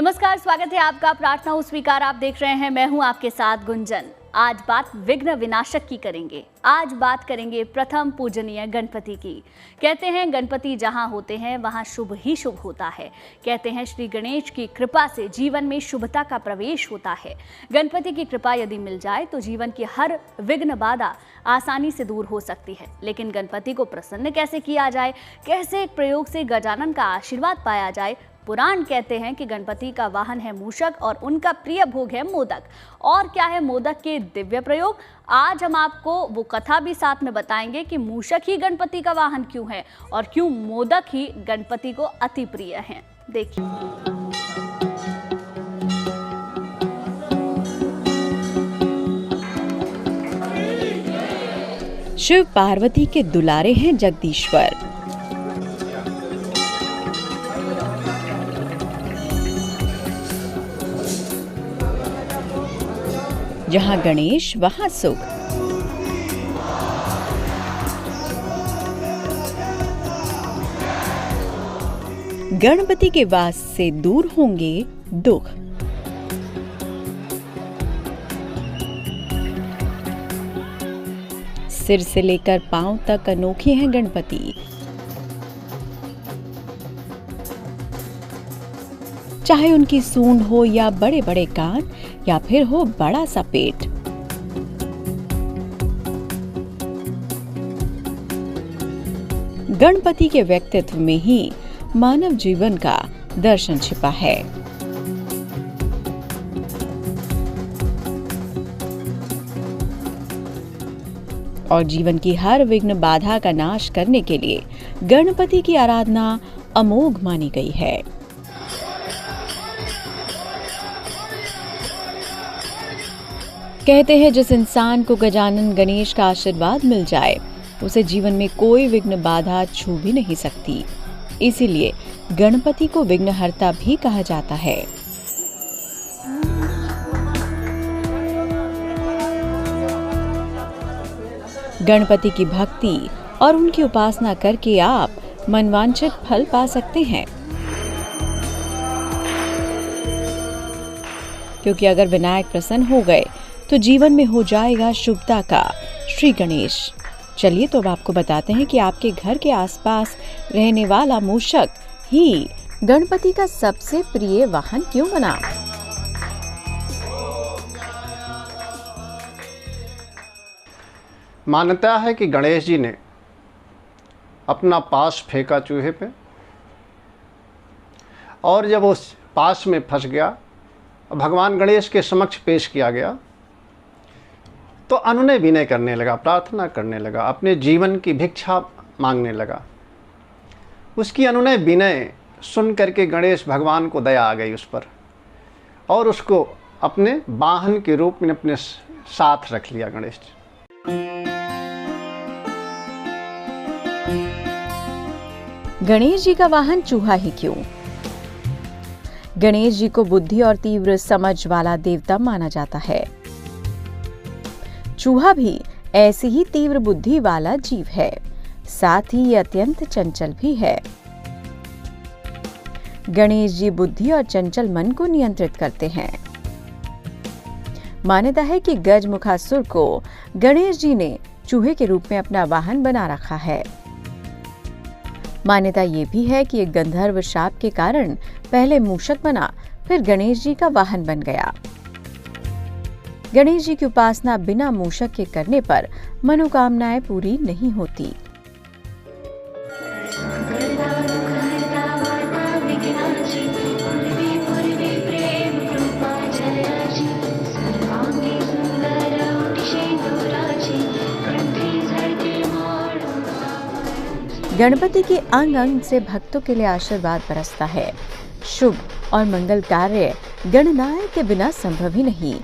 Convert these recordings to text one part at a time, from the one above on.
नमस्कार, स्वागत है आपका प्रार्थना हो स्वीकार। आप देख रहे हैं, मैं हूं आपके साथ गुंजन। आज बात विघ्न विनाशक की करेंगे। आज बात करेंगे प्रथम पूजनीय गणपति की। कहते हैं गणपति जहां होते हैं वहां शुभ ही शुभ होता है। कहते हैं श्री गणेश की कृपा से जीवन में शुभता का प्रवेश होता है। गणपति की कृपा यदि मिल जाए तो जीवन की हर विघ्न बाधा आसानी से दूर हो सकती है। लेकिन गणपति को प्रसन्न कैसे किया जाए, कैसे एक प्रयोग से गजानन का आशीर्वाद पाया जाए। पुराण कहते हैं कि गणपति का वाहन है मूषक और उनका प्रिय भोग है मोदक। और क्या है मोदक के दिव्य प्रयोग, आज हम आपको वो कथा भी साथ में बताएंगे कि मूषक ही गणपति का वाहन क्यों है और क्यों मोदक ही गणपति को अति प्रिय हैं। देखिए। शिव पार्वती के दुलारे हैं जगदीश्वर। जहां गणेश वहां सुख। गणपति के वास से दूर होंगे दुख। सिर से लेकर पांव तक अनोखे हैं गणपति। चाहे उनकी सूंड हो या बड़े बड़े कान या फिर हो बड़ा सा पेट। गणपति के व्यक्तित्व में ही मानव जीवन का दर्शन छिपा है। और जीवन की हर विघ्न बाधा का नाश करने के लिए गणपति की आराधना अमोघ मानी गई है। कहते हैं जिस इंसान को गजानन गणेश का आशीर्वाद मिल जाए उसे जीवन में कोई विघ्न बाधा छू भी नहीं सकती। इसीलिए गणपति को विघ्नहर्ता भी कहा जाता है। गणपति की भक्ति और उनकी उपासना करके आप मनवांछित फल पा सकते हैं। क्योंकि अगर विनायक प्रसन्न हो गए तो जीवन में हो जाएगा शुभता का श्री गणेश। चलिए तो अब आपको बताते हैं कि आपके घर के आसपास रहने वाला मूषक ही गणपति का सबसे प्रिय वाहन क्यों बना। मान्यता है कि गणेश जी ने अपना पास फेंका चूहे पे और जब उस पास में फंस गया, भगवान गणेश के समक्ष पेश किया गया तो अनुनय विनय करने लगा, प्रार्थना करने लगा, अपने जीवन की भिक्षा मांगने लगा। उसकी अनुनय विनय सुन करके गणेश भगवान को दया आ गई उस पर और उसको अपने वाहन के रूप में अपने साथ रख लिया गणेश जी। गणेश जी का वाहन चूहा ही क्यों? गणेश जी को बुद्धि और तीव्र समझ वाला देवता माना जाता है। चूहा भी ऐसी ही तीव्र बुद्धि वाला जीव है, साथ ही ये अत्यंत चंचल भी है। गणेश जी बुद्धि और चंचल मन को नियंत्रित करते हैं। मान्यता है कि गजमुखासुर को गणेश जी ने चूहे के रूप में अपना वाहन बना रखा है। मान्यता ये भी है कि एक गंधर्व शाप के कारण पहले मूषक बना, फिर गणेश जी का वाहन बन गया। गणेश जी की उपासना बिना मूषक के करने पर मनोकामनाएं पूरी नहीं होती। गणपति के अंग अंग से भक्तों के लिए आशीर्वाद बरसता है। शुभ और मंगल कार्य गणनायक के बिना संभव ही नहीं।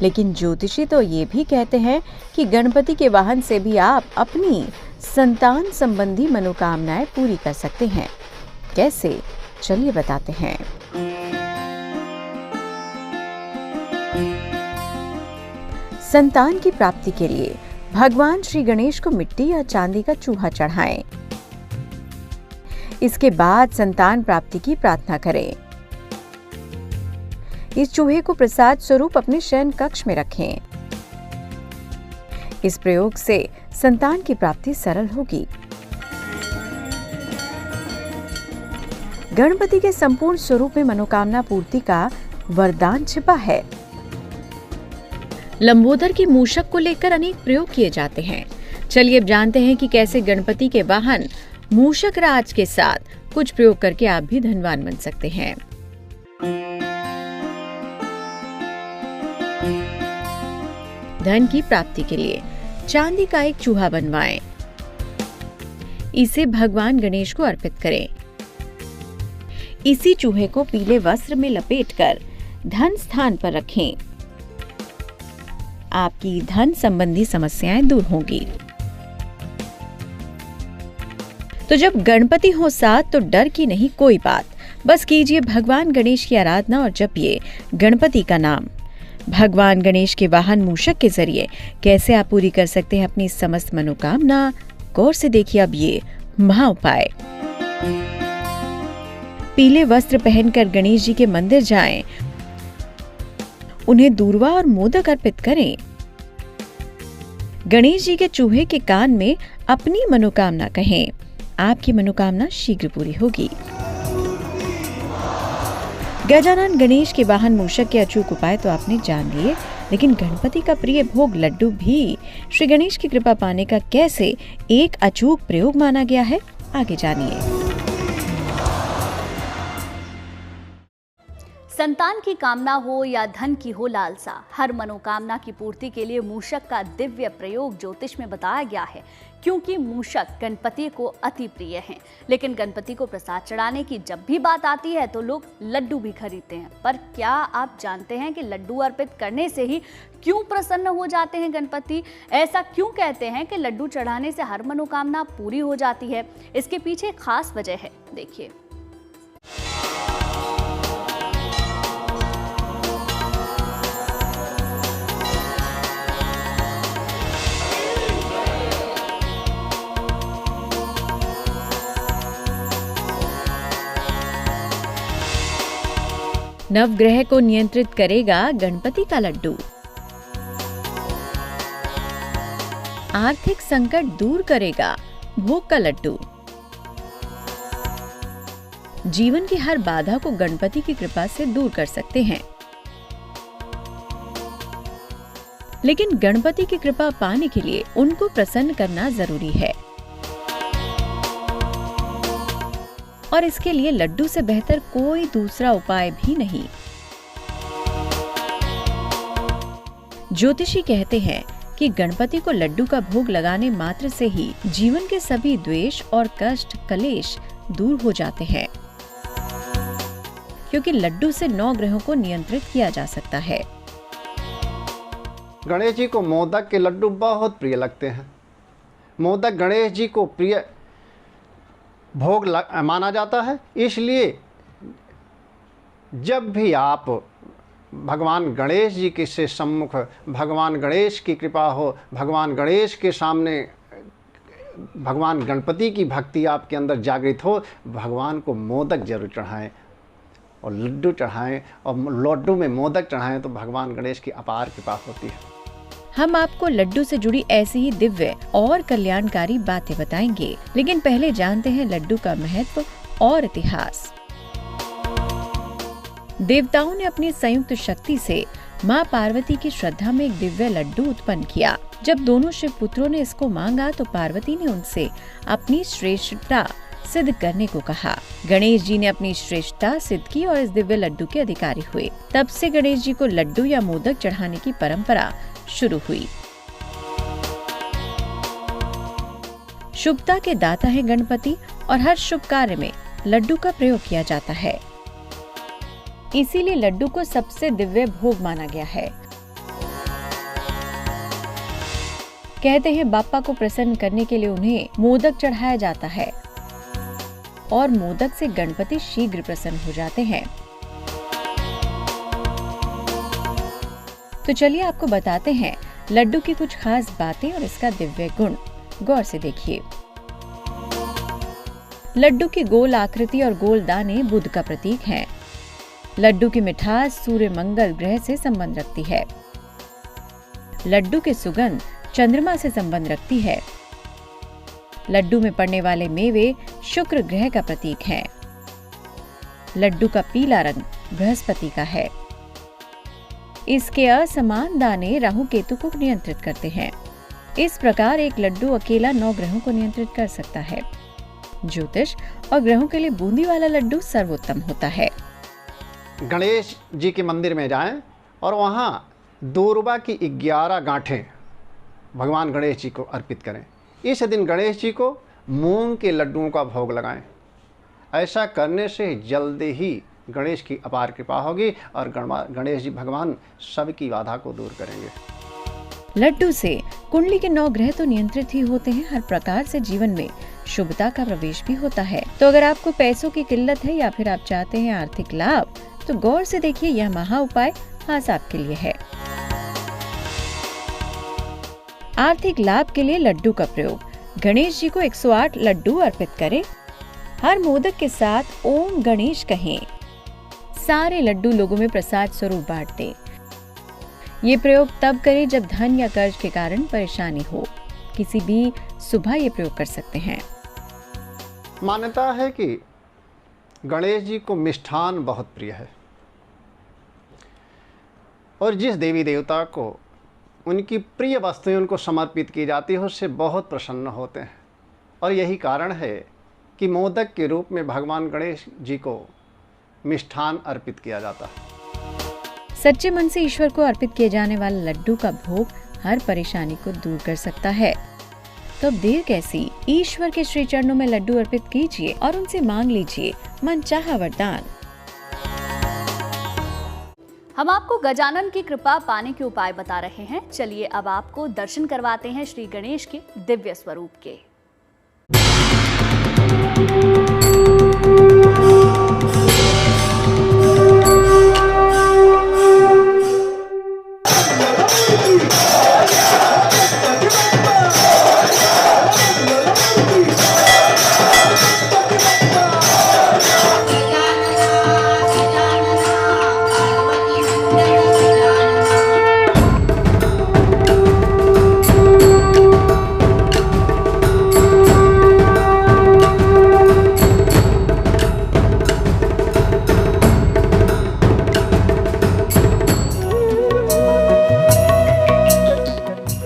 लेकिन ज्योतिषी तो ये भी कहते हैं कि गणपति के वाहन से भी आप अपनी संतान संबंधी मनोकामनाएं पूरी कर सकते हैं। कैसे, चलिए बताते हैं। संतान की प्राप्ति के लिए भगवान श्री गणेश को मिट्टी या चांदी का चूहा चढ़ाएं। इसके बाद संतान प्राप्ति की प्रार्थना करें। इस चूहे को प्रसाद स्वरूप अपने शयन कक्ष में रखें। इस प्रयोग से संतान की प्राप्ति सरल होगी। गणपति के संपूर्ण स्वरूप में मनोकामना पूर्ति का वरदान छिपा है। लंबोदर की मूषक को लेकर अनेक प्रयोग किए जाते हैं। चलिए अब जानते हैं कि कैसे गणपति के वाहन मूषक राज के साथ कुछ प्रयोग करके आप भी धनवान बन सकते हैं। धन की प्राप्ति के लिए चांदी का एक चूहा बनवाएं। इसे भगवान गणेश को अर्पित करें। इसी चूहे को पीले वस्त्र में लपेटकर धन स्थान पर रखें। आपकी धन संबंधी समस्याएं दूर होंगी। तो जब गणपति हो साथ तो डर की नहीं कोई बात। बस कीजिए भगवान गणेश की आराधना और जपिए गणपति का नाम। भगवान गणेश के वाहन मूषक के जरिए कैसे आप पूरी कर सकते हैं अपनी समस्त मनोकामना, गौर से देखिए अब ये महाउपाय। पीले वस्त्र पहनकर गणेश जी के मंदिर जाएं। उन्हें दूर्वा और मोदक अर्पित करें। गणेश जी के चूहे के कान में अपनी मनोकामना कहें। आपकी मनोकामना शीघ्र पूरी होगी। गजानन गणेश के वाहन मूषक के अचूक उपाय तो आपने जान लिए, लेकिन गणपति का प्रिय भोग लड्डू भी श्री गणेश की कृपा पाने का कैसे एक अचूक प्रयोग माना गया है, आगे जानिए। संतान की कामना हो या धन की हो लालसा, हर मनोकामना की पूर्ति के लिए मूषक का दिव्य प्रयोग ज्योतिष में बताया गया है। क्योंकि मूषक गणपति को अति प्रिय हैं, लेकिन गणपति को प्रसाद चढ़ाने की जब भी बात आती है तो लोग लड्डू भी खरीदते हैं। पर क्या आप जानते हैं कि लड्डू अर्पित करने से ही क्यों प्रसन्न हो जाते हैं गणपति? ऐसा क्यों कहते हैं कि लड्डू चढ़ाने से हर मनोकामना पूरी हो जाती है? इसके पीछे खास वजह है, देखिए। नवग्रह को नियंत्रित करेगा गणपति का लड्डू। आर्थिक संकट दूर करेगा भोग का लड्डू। जीवन की हर बाधा को गणपति की कृपा से दूर कर सकते हैं। लेकिन गणपति की कृपा पाने के लिए उनको प्रसन्न करना जरूरी है, और इसके लिए लड्डू से बेहतर कोई दूसरा उपाय भी नहीं। ज्योतिषी कहते हैं कि गणपति को लड्डू का भोग लगाने मात्र से ही जीवन के सभी द्वेष और कष्ट कलेश दूर हो जाते हैं, क्योंकि लड्डू से 9 ग्रहों को नियंत्रित किया जा सकता है। गणेश जी को मोदक के लड्डू बहुत प्रिय लगते हैं। मोदक गणेश जी को प्रिय भोग माना जाता है। इसलिए जब भी आप भगवान गणेश जी के से सम्मुख, भगवान गणेश की कृपा हो, भगवान गणेश के सामने भगवान गणपति की भक्ति आपके अंदर जागृत हो, भगवान को मोदक जरूर चढ़ाएं और लड्डू चढ़ाएं, और लड्डू में मोदक चढ़ाएं तो भगवान गणेश की अपार कृपा होती है। हम आपको लड्डू से जुड़ी ऐसी ही दिव्य और कल्याणकारी बातें बताएंगे, लेकिन पहले जानते हैं लड्डू का महत्व और इतिहास। देवताओं ने अपनी संयुक्त शक्ति से माँ पार्वती की श्रद्धा में एक दिव्य लड्डू उत्पन्न किया। जब दोनों शिव पुत्रों ने इसको मांगा तो पार्वती ने उनसे अपनी श्रेष्ठता सिद्ध करने को कहा। गणेश जी ने अपनी श्रेष्ठता सिद्ध की और इस दिव्य लड्डू के अधिकारी हुए। तब से गणेश जी को लड्डू या मोदक चढ़ाने की परंपरा शुरू हुई। शुभता के दाता है गणपति, और हर शुभ कार्य में लड्डू का प्रयोग किया जाता है। इसीलिए लड्डू को सबसे दिव्य भोग माना गया है। कहते हैं बाप्पा को प्रसन्न करने के लिए उन्हें मोदक चढ़ाया जाता है, और मोदक से गणपति शीघ्र प्रसन्न हो जाते हैं। तो चलिए आपको बताते हैं लड्डू की कुछ खास बातें और इसका दिव्य गुण गौर से देखिए। लड्डू की गोल आकृति और गोल दाने बुध का प्रतीक हैं। लड्डू की मिठास सूर्य मंगल ग्रह से संबंध रखती है। लड्डू की सुगंध चंद्रमा से संबंध रखती है। लड्डू में पड़ने वाले मेवे शुक्र ग्रह का प्रतीक हैं। लड्डू का पीला रंग बृहस्पति का है। इसके असमान दाने राहु केतु को नियंत्रित करते हैं। इस प्रकार एक लड्डू अकेला 9 ग्रहों को नियंत्रित कर सकता है। ज्योतिष और ग्रहों के लिए बूंदी वाला लड्डू सर्वोत्तम होता है। गणेश जी के मंदिर में जाएं और वहाँ दूर्वा की 11 गांठें भगवान गणेश जी को अर्पित करें। इस दिन गणेश जी को मूंग के लड्डुओं का भोग लगाएं। ऐसा करने से जल्दी ही गणेश की अपार कृपा होगी और गणेश जी भगवान सबकी बाधा को दूर करेंगे। लड्डू से कुंडली के 9 ग्रह तो नियंत्रित ही होते हैं, हर प्रकार से जीवन में शुभता का प्रवेश भी होता है। तो अगर आपको पैसों की किल्लत है या फिर आप चाहते हैं आर्थिक लाभ, तो गौर से देखिए, यह महा उपाय खास आपके लिए है। आर्थिक लाभ के लिए लड्डू का प्रयोग। गणेश जी को 108 लड्डू अर्पित करें। हर मोदक के साथ ओम गणेश कहें। सारे लड्डू लोगों में प्रसाद स्वरूप बांट दें। ये प्रयोग तब करें जब धन या कर्ज के कारण परेशानी हो। किसी भी सुबह ये प्रयोग कर सकते हैं। मान्यता है कि गणेश जी को मिष्ठान बहुत प्रिय है और जिस देवी देवता को उनकी प्रिय वस्तुएं उनको समर्पित की जाती है उससे बहुत प्रसन्न होते हैं। और यही कारण है कि मोदक के रूप में भगवान गणेश जी को मिष्ठान अर्पित किया जाता है। सच्चे मन से ईश्वर को अर्पित किए जाने वाला लड्डू का भोग हर परेशानी को दूर कर सकता है। तो अब देर कैसी, ईश्वर के श्री चरणों में लड्डू अर्पित कीजिए और उनसे मांग लीजिए मनचाहा वरदान। हम आपको गजानन की कृपा पाने के उपाय बता रहे हैं। चलिए अब आपको दर्शन करवाते हैं श्री गणेश के दिव्य स्वरूप के।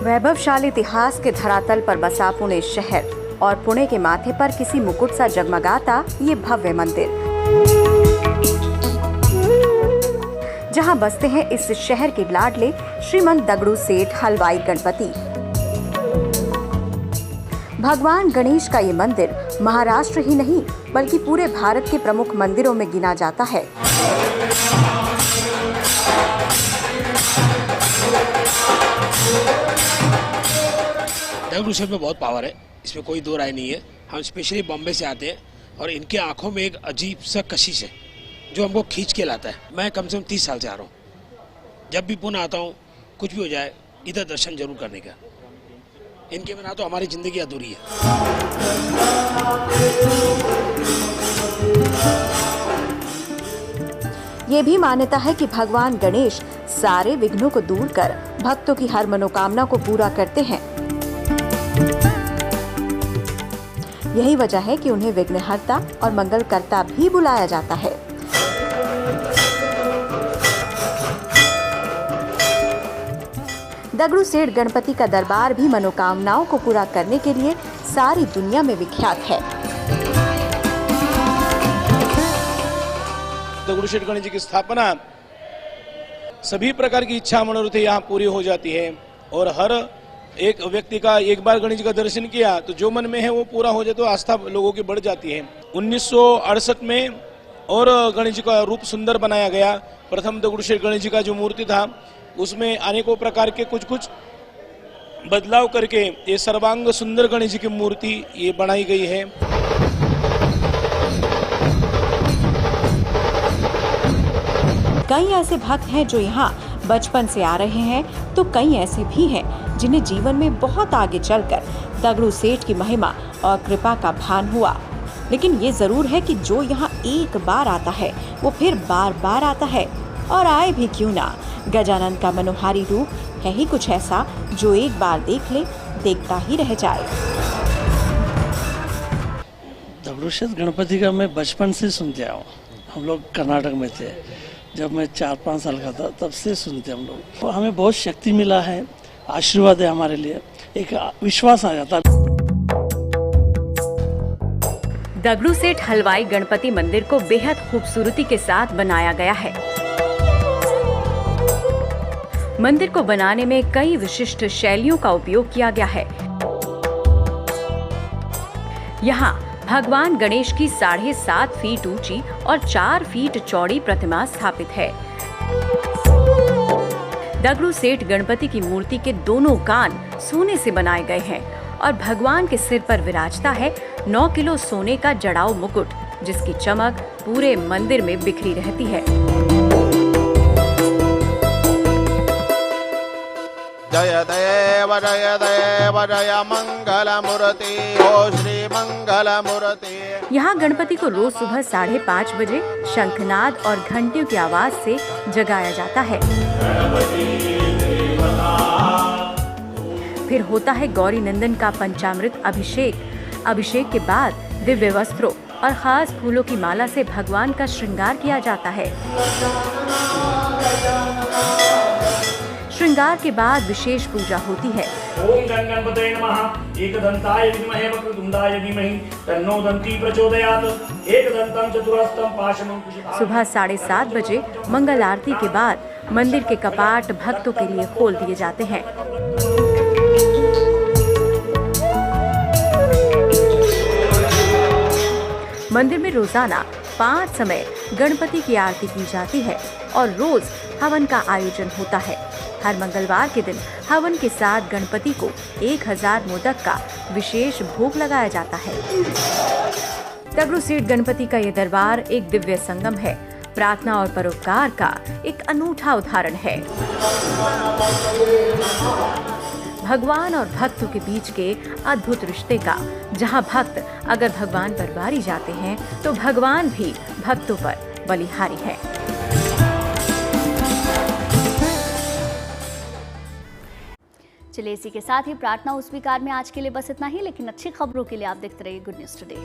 वैभवशाली इतिहास के धरातल पर बसा पुणे शहर और पुणे के माथे पर किसी मुकुट सा जगमगाता ये भव्य मंदिर, जहां बसते हैं इस शहर के लाडले श्रीमंत दगड़ू सेठ हलवाई गणपति। भगवान गणेश का ये मंदिर महाराष्ट्र ही नहीं बल्कि पूरे भारत के प्रमुख मंदिरों में गिना जाता है। दगड़ू सेठ में बहुत पावर है, इसमें कोई दो राय नहीं है। हम स्पेशली बॉम्बे से आते हैं और इनके आंखों में एक अजीब सा कशिश है जो हमको खींच के लाता है। मैं कम से कम 30 साल से आ रहा हूँ। जब भी पुणे आता हूँ, कुछ भी हो जाए, इधर दर्शन जरूर करने का। इनके बिना तो हमारी जिंदगी अधूरी है। ये भी मान्यता है कि भगवान गणेश सारे विघ्नों को दूर कर भक्तों की हर मनोकामना को पूरा करते हैं। यही वजह है कि उन्हें विघ्नहर्ता और मंगलकर्ता भी बुलाया जाता है। दगड़ू सेठ गणपति का दरबार भी मनोकामनाओं को पूरा करने के लिए सारी दुनिया में विख्यात है। दगड़ू सेठ गणेश जी की स्थापना सभी प्रकार की इच्छा मनोरथ यहाँ पूरी हो जाती है और हर एक व्यक्ति का एक बार गणेश जी का दर्शन किया तो जो मन में है वो पूरा हो जाए, तो आस्था लोगों की बढ़ जाती है। 1968 में और गणेश जी का रूप सुंदर बनाया गया। प्रथम दगड़ू सेठ गणेश जी का जो मूर्ति था उसमें अनेकों प्रकार के कुछ कुछ बदलाव करके ये सर्वांग सुंदर गणेश जी की मूर्ति ये बनाई गई है। कई ऐसे भक्त हैं जो यहाँ बचपन से आ रहे हैं तो कई ऐसे भी हैं जिन्हें जीवन में बहुत आगे चलकर दगड़ू सेठ की महिमा और कृपा का भान हुआ। लेकिन ये जरूर है कि जो यहाँ एक बार आता है वो फिर बार बार आता है, और आए भी क्यों ना। गजानन का मनोहारी रूप है ही कुछ ऐसा जो एक बार देख ले देखता ही रह जाए। दगड़ू सेठ गणपति का मैं बचपन से सुनते आया हूँ। हम लोग कर्नाटक में थे जब मैं 4-5 साल का था, तब से सुनते हम लोग। तो हमें बहुत शक्ति मिला है, आशीर्वाद है हमारे लिए, एक विश्वास आ जाता है। दगड़ू सेठ हलवाई गणपति मंदिर को बेहद खूबसूरती के साथ बनाया गया है। मंदिर को बनाने में कई विशिष्ट शैलियों का उपयोग किया गया है। यहाँ भगवान गणेश की 7.5 फीट ऊंची और 4 फीट चौड़ी प्रतिमा स्थापित है। दगड़ू सेठ गणपति की मूर्ति के दोनों कान सोने से बनाए गए हैं और भगवान के सिर पर विराजता है 9 किलो सोने का जड़ाऊ मुकुट, जिसकी चमक पूरे मंदिर में बिखरी रहती है। जय देव जय मंगल मूर्ति ओ श्री मंगल मूर्ति। यहाँ गणपति को रोज सुबह 5:30 बजे शंखनाद और घंटियों की आवाज से जगाया जाता है। फिर होता है गौरी नंदन का पंचामृत अभिषेक। अभिषेक के बाद दिव्य वस्त्रों और खास फूलों की माला से भगवान का श्रृंगार किया जाता है। श्रृंगार के बाद विशेष पूजा होती है। ओम गण गणपतये नमः। एकदंताय विद्महे वक्रतुंडाय धीमहि तन्नो दन्ती प्रचोदयात्। एकदंतं चतुरहस्तं पाशमं कुशधारं। सुबह 7:30 बजे मंगल आरती के बाद मंदिर के कपाट भक्तों के लिए खोल दिए जाते हैं। मंदिर में रोजाना 5 समय गणपति की आरती की जाती है और रोज हवन का आयोजन होता है। हर मंगलवार के दिन हवन के साथ गणपति को 1000 मोदक का विशेष भोग लगाया जाता है। दगड़ू सेठ गणपति का यह दरबार एक दिव्य संगम है, प्रार्थना और परोपकार का एक अनूठा उदाहरण है। भगवान और भक्तों के बीच के अद्भुत रिश्ते का, जहां भक्त अगर भगवान पर बारी जाते हैं तो भगवान भी भक्तों पर बलिहारी है। चलिए इसी के साथ ही प्रार्थना उस स्वीकार में आज के लिए बस इतना ही, लेकिन अच्छी खबरों के लिए आप देखते रहिए गुड न्यूज टुडे।